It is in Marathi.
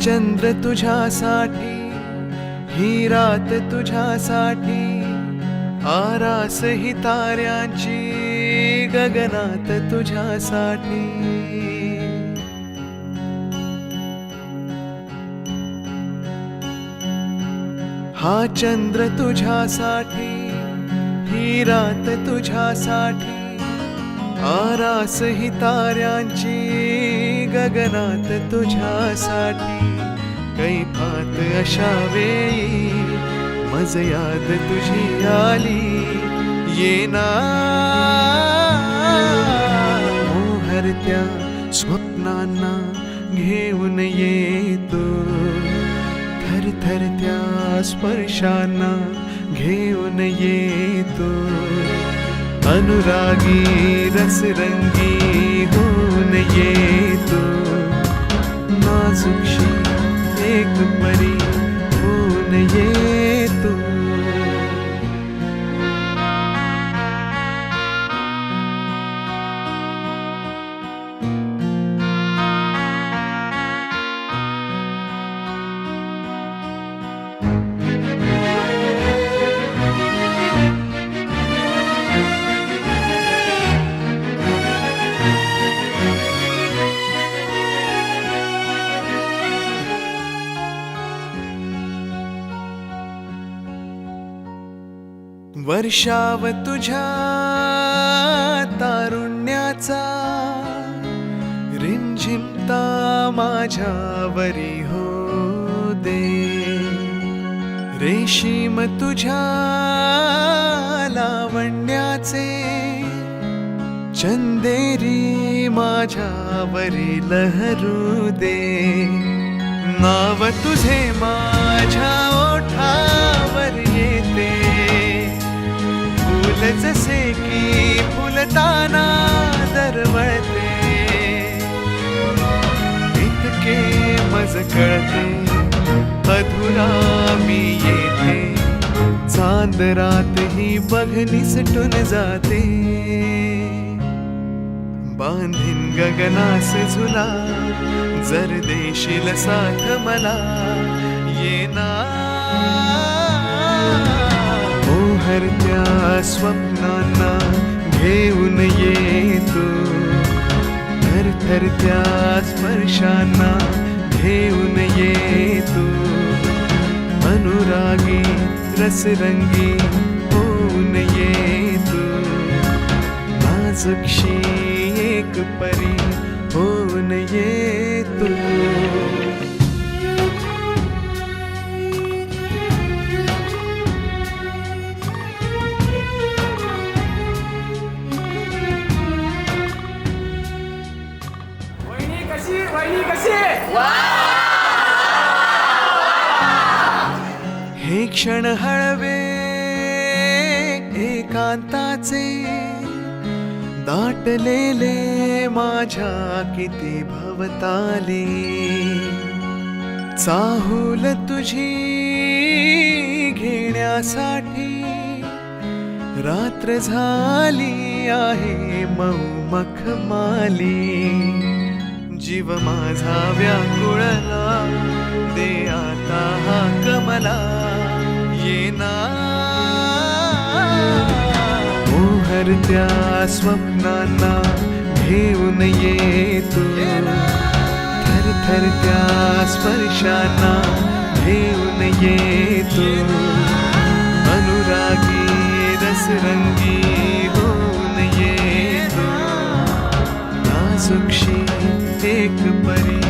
चंद्र तुझ्यासाठी, ही रात तुझ्यासाठी, आरास ही ताऱ्यांची गगनात तुझ्यासाठी. हा चंद्र तुझ्यासाठी, ही रात तुझ्यासाठी, आरास ही ताऱ्यांची गगनात तुझ्यासाठी. कैफात अशा वेळी मज याद तुझी आली, येना मोहरत्या स्वप्नांना घेऊन येतो, थरथरत्या स्पर्शांना घेऊन येतो. अनुरागी रसरंगी होऊन येतो, नाजुकशी एक परी होऊन येतो. वर्षाव तुझ्या तारुण्याचा, रिमझिमता माझ्यावरी हो दे. रेशीम तुझ्या लावण्याचे, चंदेरी माझ्यावरी लहरू दे. नाव तुझे माझ्या ओठावर येते, फुल जसे की फुलताना दरवळते. इतके मज कळते अधुरा मी येते, चांद रात ही बघ सुटून जाते. बांधीन गगनास झुला, जर देशील साथ मला, येना मोहरत्या स्वप्नांना घेऊन येतो, थरथरत्या स्पर्शांना घेऊन येतो. अनुरागी रसरंगी होऊन येतो, नाजुकशी एक परी होऊन येतो. हे क्षण हळवे एकांताचे, दाटलेले माझ्या किती भवताली. चाहूल तुझी घेण्यासाठी, रात्र झाली आहे मऊ मखमाली. जीव माझा व्याकुळला, दे आता हाक मला, येना मोहरत्या स्वप्नांना घेऊन येतो, थरथरत्या स्पर्शांना घेऊन येतो. अनुरागी रसरंगी होऊन येतो, नाजुकशी एक परी